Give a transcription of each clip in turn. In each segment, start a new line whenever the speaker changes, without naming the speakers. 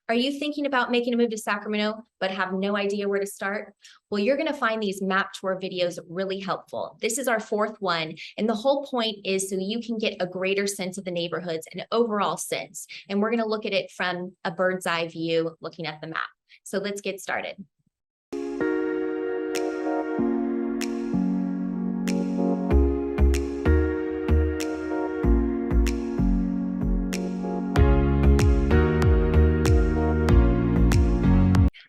Are you thinking about making a move to Sacramento, but have no idea where to start? Well, you're going to find these map tour videos really helpful. This is our fourth one, and the whole point is so you can get a greater sense of the neighborhoods and overall sense. And we're going to look at it from a bird's eye view, looking at the map. So let's get started.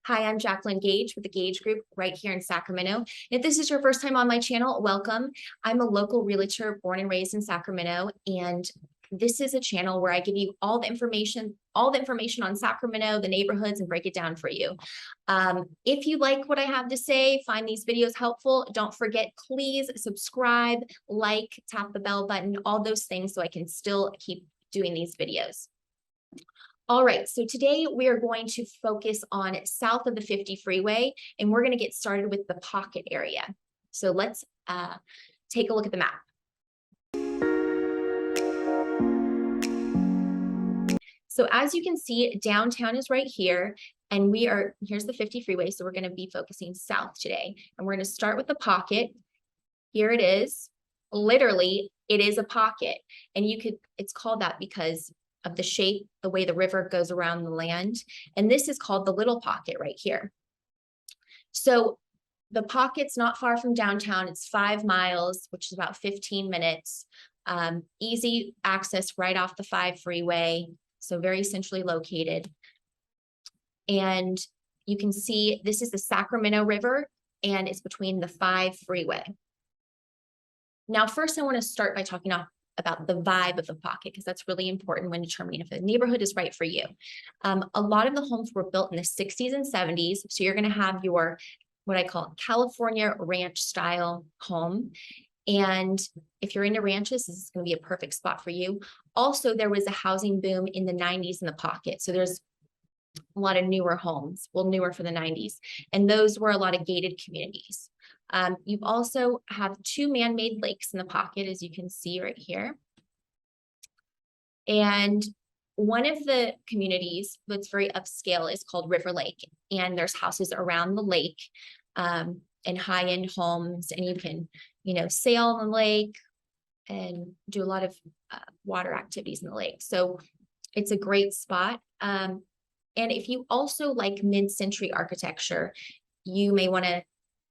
Hi, I'm Jacqueline GAGE with the GAGE Group right here in Sacramento. If this is your first time on my channel, welcome. I'm a local realtor born and raised in Sacramento, and this is a channel where I give you all the information on Sacramento, the neighborhoods, and break it down for you. If you like what I have to say, find these videos helpful, don't forget, please subscribe, like, tap the bell button, all those things so I can still keep doing these videos. All right, so today we are going to focus on south of the 50 freeway, and we're going to get started with the pocket area. So let's take a look at the map. So as you can see, downtown is right here, and here's the 50 freeway, so we're going to be focusing south today. And we're going to start with the pocket. Here it is. Literally, it is a pocket, and it's called that because of the shape, the way the river goes around the land. And this is called the Little Pocket right here. So the pocket's not far from downtown. It's 5 miles, which is about 15 minutes. Easy access right off the 5 freeway. So very centrally located. And you can see this is the Sacramento River, and it's between the 5 freeway. Now, first I want to start by talking about the vibe of the pocket, because that's really important when determining if a neighborhood is right for you. A lot of the homes were built in the 60s and 70s. So you're going to have your, what I call California ranch style home. And if you're into ranches, this is going to be a perfect spot for you. Also, there was a housing boom in the 90s in the pocket. So there's a lot of newer homes, well, newer for the 90s. And those were a lot of gated communities. You also have 2 man-made lakes in the pocket, as you can see right here. And one of the communities that's very upscale is called River Lake. And there's houses around the lake and high-end homes. And you can, sail on the lake and do a lot of water activities in the lake. So it's a great spot. And if you also like mid-century architecture, you may want to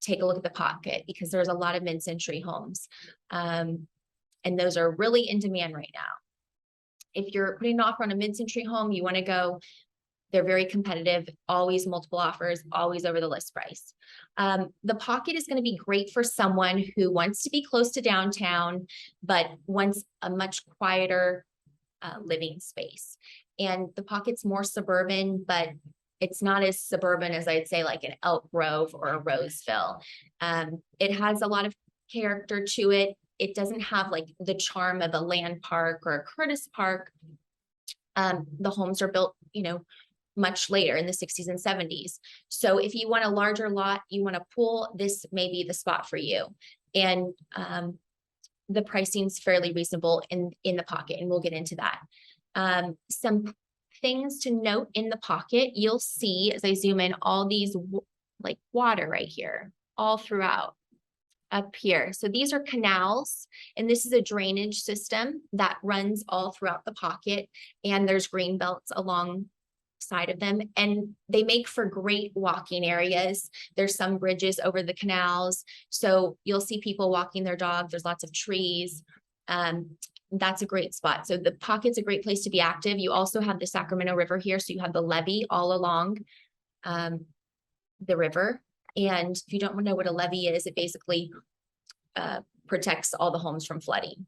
take a look at the pocket, because there's a lot of mid-century homes. And those are really in demand right now. If you're putting an offer on a mid-century home, you want to go, they're very competitive, always multiple offers, always over the list price. The pocket is going to be great for someone who wants to be close to downtown, but wants a much quieter living space. And the pocket's more suburban, but it's not as suburban as I'd say like an Elk Grove or a Roseville. It has a lot of character to it. It doesn't have like the charm of a Land Park or a Curtis Park. The homes are built, much later in the 60s and 70s. So if you want a larger lot, you want a pool, this may be the spot for you. And the pricing's fairly reasonable in the pocket, and we'll get into that. Some things to note in the pocket, you'll see as I zoom in all these like water right here, all throughout up here. So these are canals, and this is a drainage system that runs all throughout the pocket, and there's green belts alongside of them, and they make for great walking areas. There's some bridges over the canals, so you'll see people walking their dog. There's lots of trees. That's a great spot. So the pocket's a great place to be active. You also have the Sacramento River here. So you have the levee all along the river. And if you don't know what a levee is, it basically protects all the homes from flooding.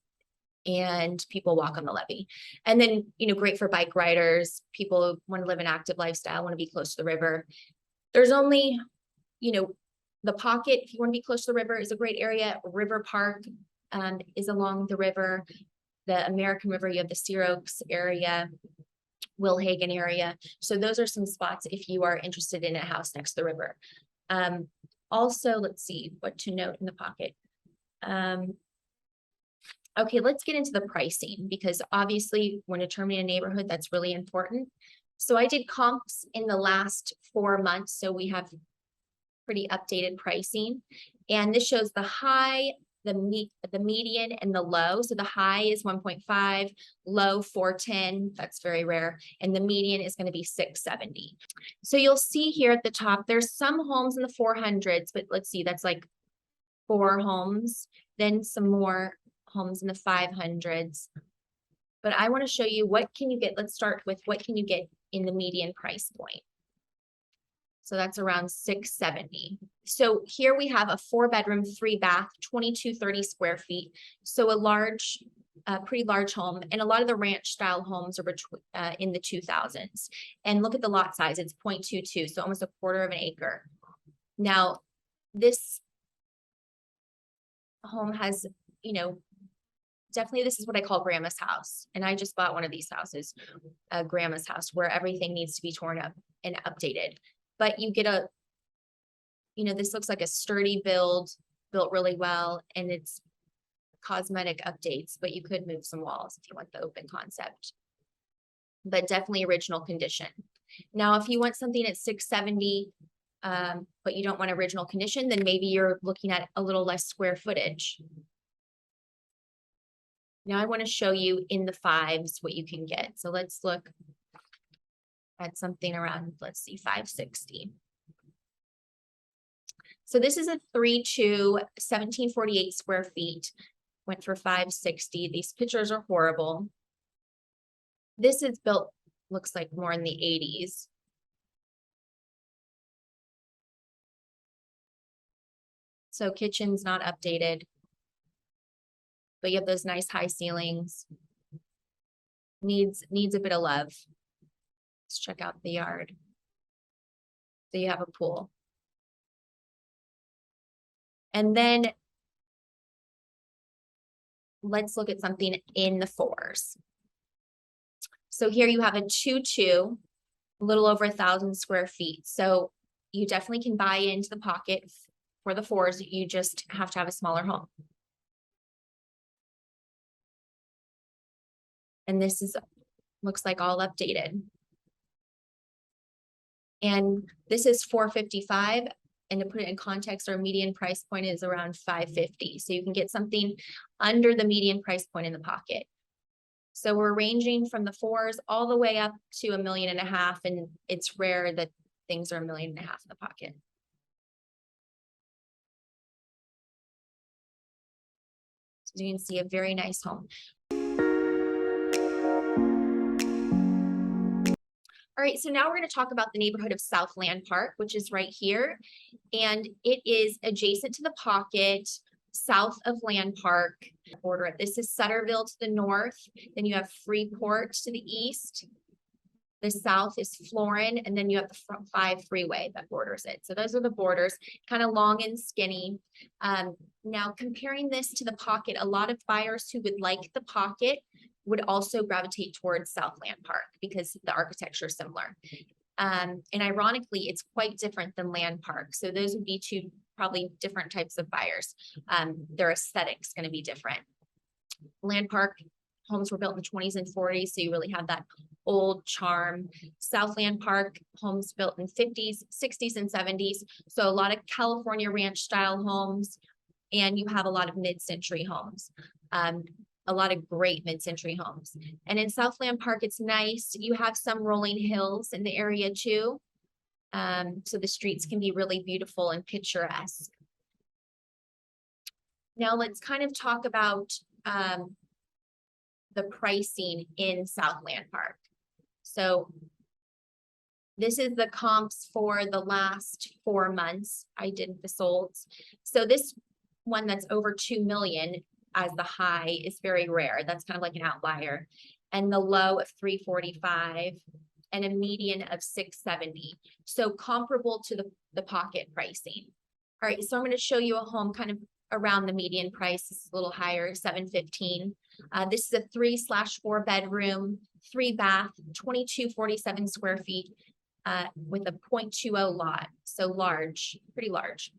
And people walk on the levee. And then, great for bike riders, people who want to live an active lifestyle, want to be close to the river. There's only, the pocket, if you want to be close to the river, is a great area. River Park is along the river. The American River, you have the Sear Oaks area, Wilhagen area. So those are some spots if you are interested in a house next to the river. Also, let's see what to note in the pocket. Okay, let's get into the pricing, because obviously when determining a neighborhood, that's really important. So I did comps in the last 4 months, so we have pretty updated pricing. And this shows the high, the median, and the low. So the high is 1.5, low 410, that's very rare, and the median is going to be 670. So you'll see here at the top, there's some homes in the 400s, but let's see, that's like 4 homes, then some more homes in the 500s. But I want to show you what can you get. Let's start with what can you get in the median price point. So that's around 670. So here we have a 4-bedroom, 3-bath, 2230 square feet. So a large, pretty large home. And a lot of the ranch style homes are between, in the 2000s. And look at the lot size, it's 0.22, so almost a quarter of an acre. Now, this home has, you know, definitely this is what I call grandma's house. And I just bought one of these houses, grandma's house, where everything needs to be torn up and updated. But you get a, you know, this looks like a sturdy build, built really well, and it's cosmetic updates, but you could move some walls if you want the open concept. But definitely original condition. Now, if you want something at 670, but you don't want original condition, then maybe you're looking at a little less square footage. Now I want to show you in the 5s what you can get. So let's look at something around, let's see, 560. So this is a 3-2, 1748 square feet, went for 560. These pictures are horrible. This is built, looks like more in the 80s. So kitchen's not updated, but you have those nice high ceilings. Needs a bit of love. Let's check out the yard. So you have a pool. And then let's look at something in the 4s. So here you have a 2-2, a little over 1,000 square feet. So you definitely can buy into the pocket for the 4s. You just have to have a smaller home. And this is, looks like all updated. And this is 455. And to put it in context, our median price point is around 550. So you can get something under the median price point in the pocket. So we're ranging from the 4s all the way up to $1.5 million. And it's rare that things are $1.5 million in the pocket. So you can see a very nice home. All right, so now we're going to talk about the neighborhood of Southland Park, which is right here. And it is adjacent to the pocket, south of Land Park. Border it. This is Sutterville to the north. Then you have Freeport to the east. The south is Florin, and then you have the 5 freeway that borders it. So those are the borders, kind of long and skinny. Now comparing this to the pocket, a lot of buyers who would like the pocket would also gravitate towards Southland Park because the architecture is similar. And ironically, it's quite different than Land Park. So those would be 2 probably different types of buyers. Their aesthetics going to be different. Land Park homes were built in the 20s and 40s, so you really have that old charm. Southland Park homes built in 50s, 60s, and 70s. So a lot of California ranch style homes, and you have a lot of mid-century homes. A lot of great mid-century homes. And in Southland Park, it's nice. You have some rolling hills in the area too. So the streets can be really beautiful and picturesque. Now let's kind of talk about the pricing in Southland Park. So this is the comps for the last 4 months. I did the solds. So this one that's over 2 million as the high is very rare. That's kind of like an outlier. And the low of 345 and a median of 670. So comparable to the pocket pricing. All right, so I'm going to show you a home kind of around the median price. It's a little higher, 715. This is a 3/4 bedroom, 3-bath, 2247 square feet with a 0.20 lot. So large, pretty large.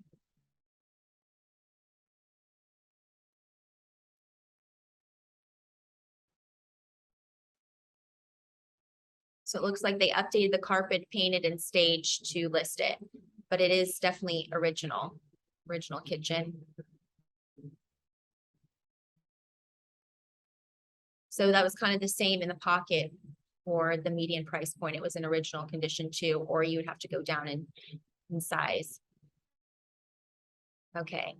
So it looks like they updated the carpet, painted and staged to list it, but it is definitely original kitchen. So that was kind of the same in the pocket for the median price point. It was an original condition too, or you would have to go down in size. Okay.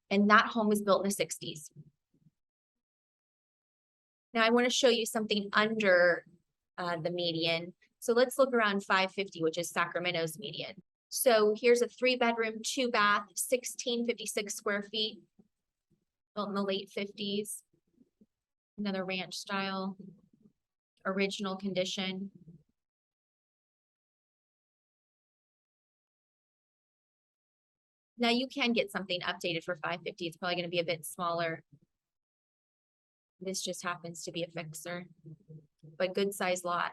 And that home was built in the 60s. Now I want to show you something under the median. So let's look around 550, which is Sacramento's median. So here's a 3-bedroom, 2-bath, 1656 square feet, built in the late 50s. Another ranch style, original condition. Now you can get something updated for 550. It's probably going to be a bit smaller. This just happens to be a fixer, but good size lot.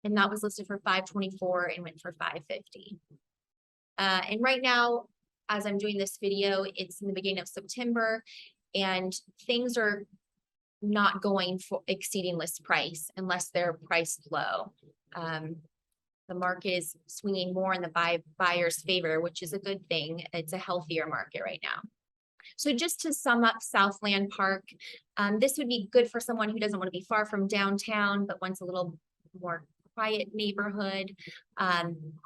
And that was listed for 524 and went for 550. And right now, as I'm doing this video, it's in the beginning of September and things are not going for exceeding list price unless they're priced low. The market is swinging more in the buyer's favor, which is a good thing. It's a healthier market right now. So just to sum up Southland Park, this would be good for someone who doesn't want to be far from downtown, but wants a little more quiet neighborhood,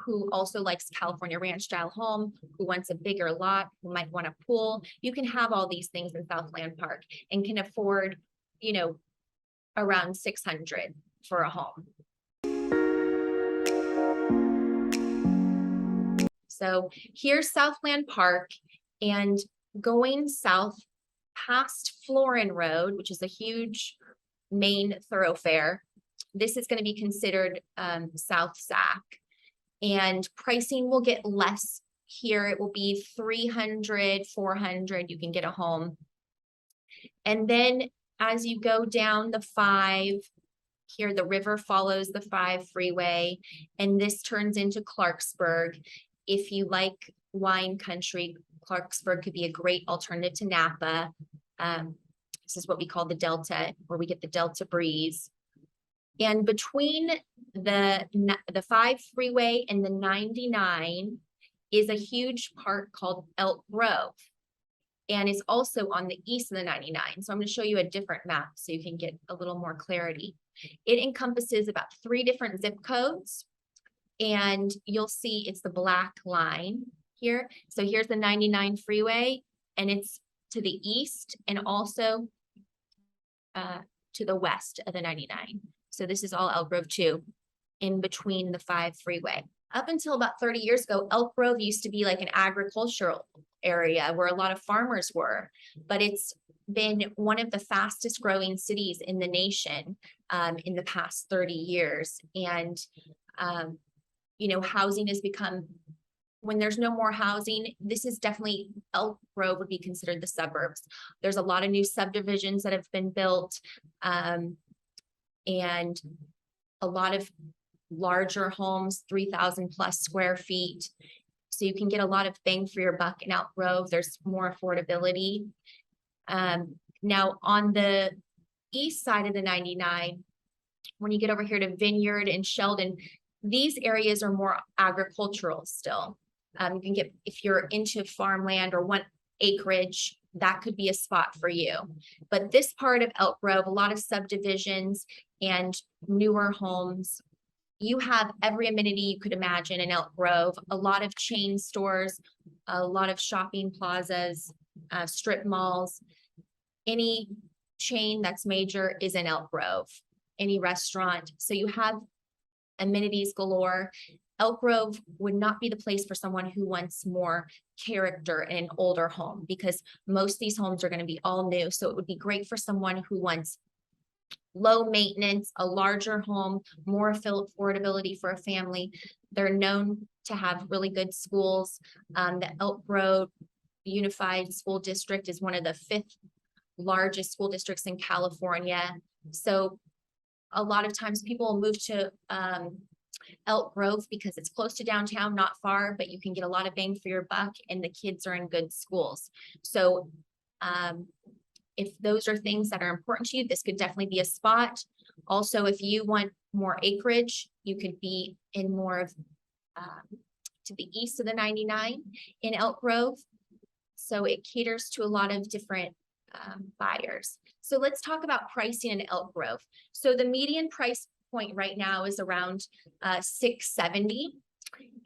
who also likes California ranch style home, who wants a bigger lot, who might want a pool. You can have all these things in Southland Park and can afford, you know, around $600 for a home. So here's Southland Park, and going south past Florin Road, which is a huge main thoroughfare, this is going to be considered South Sac, and pricing will get less here. It will be $300, $400. You can get a home. And then as you go down the 5, here the river follows the 5 freeway, and this turns into Clarksburg. If you like wine country, Clarksburg could be a great alternative to Napa. This is what we call the Delta, where we get the Delta breeze. And between the 5 freeway and the 99 is a huge park called Elk Grove. And it's also on the east of the 99. So I'm going to show you a different map so you can get a little more clarity. It encompasses about 3 different zip codes. And you'll see it's the black line here. So here's the 99 freeway, and it's to the east and also to the west of the 99. So this is all Elk Grove 2, in between the 5 freeway. Up until about 30 years ago, Elk Grove used to be like an agricultural area where a lot of farmers were, but it's been one of the fastest growing cities in the nation in the past 30 years. And you know, housing has become, when there's no more housing, this is definitely, Elk Grove would be considered the suburbs. There's a lot of new subdivisions that have been built, and a lot of larger homes, 3,000 plus square feet. So you can get a lot of bang for your buck in Elk Grove. There's more affordability. Now on the east side of the 99, when you get over here to Vineyard and Sheldon, these areas are more agricultural still. You can get, if you're into farmland or want acreage, that could be a spot for you. But this part of Elk Grove, a lot of subdivisions and newer homes. You have every amenity you could imagine in Elk Grove, a lot of chain stores, a lot of shopping plazas, strip malls. Any chain that's major is in Elk Grove, any restaurant. So you have amenities galore. Elk Grove would not be the place for someone who wants more character in an older home, because most of these homes are going to be all new. So it would be great for someone who wants low maintenance, a larger home, more affordability for a family. They're known to have really good schools. The Elk Grove Unified School District is one of the 5th largest school districts in California. So a lot of times people will move to Elk Grove because it's close to downtown, not far, but you can get a lot of bang for your buck and the kids are in good schools. So if those are things that are important to you, this could definitely be a spot. Also, if you want more acreage, you could be in more of to the east of the 99 in Elk Grove. So it caters to a lot of different buyers. So let's talk about pricing in Elk Grove. So the median price point right now is around $670.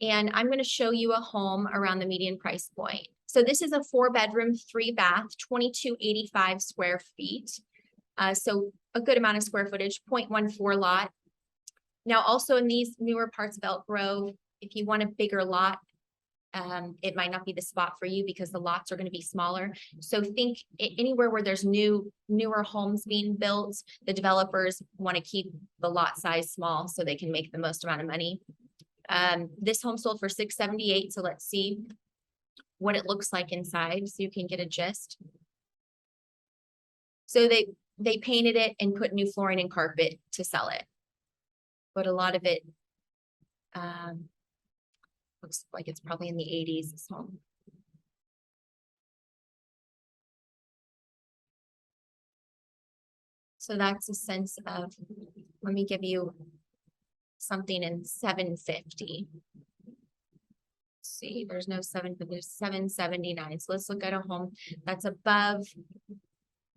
And I'm going to show you a home around the median price point. So this is a 4-bedroom, 3-bath, 2285 square feet. So a good amount of square footage, 0.14 lot. Now also in these newer parts of Elk Grove, if you want a bigger lot, it might not be the spot for you because the lots are going to be smaller. So think anywhere where there's newer homes being built, the developers want to keep the lot size small so they can make the most amount of money. This home sold for $678. So let's see what it looks like inside so you can get a gist. So they painted it and put new flooring and carpet to sell it. But a lot of it looks like it's probably in the 80s, this home. So that's a sense of, let me give you something in 750. See, there's no 7, but there's 779. So let's look at a home that's above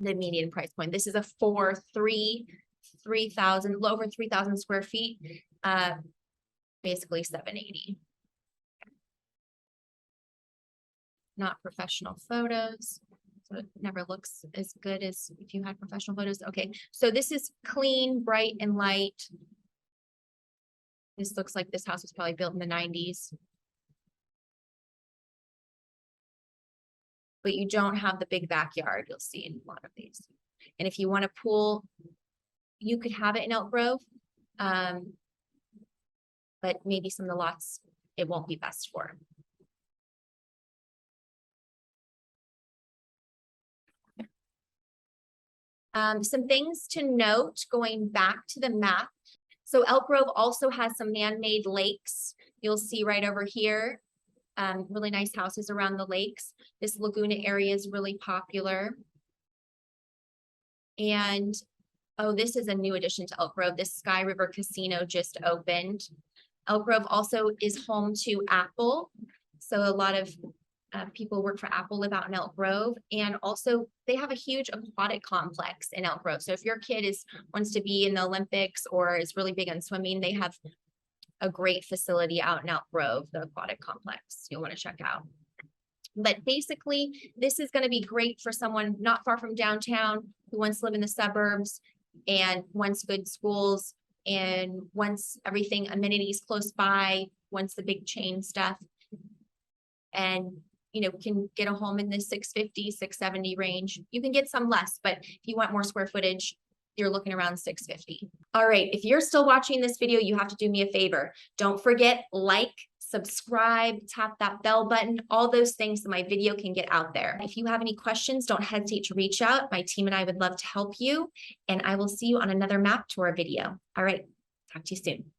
the median price point. This is a 3,000, over 3,000 square feet, basically 780. Not professional photos. So it never looks as good as if you had professional photos. Okay, so this is clean, bright, and light. This looks like this house was probably built in the 90s. But you don't have the big backyard you'll see in a lot of these. And if you want a pool, you could have it in Elk Grove. But maybe some of the lots, it won't be best for. Some things to note going back to the map. So Elk Grove also has some man-made lakes. You'll see right over here, really nice houses around the lakes. This Laguna area is really popular. And, oh, this is a new addition to Elk Grove. This Sky River Casino just opened. Elk Grove also is home to Apple. So a lot of people work for Apple live out in Elk Grove, and also they have a huge aquatic complex in Elk Grove. So if your kid wants to be in the Olympics or is really big on swimming, they have a great facility out in Elk Grove, the aquatic complex you'll want to check out. But basically, this is going to be great for someone not far from downtown who wants to live in the suburbs and wants good schools and wants everything, amenities close by, wants the big chain stuff. And you know, can get a home in the 650, 670 range. You can get some less, but if you want more square footage, you're looking around 650. All right, if you're still watching this video, you have to do me a favor. Don't forget, like, subscribe, tap that bell button, all those things so my video can get out there. If you have any questions, don't hesitate to reach out. My team and I would love to help you, and I will see you on another map tour video. All right, talk to you soon.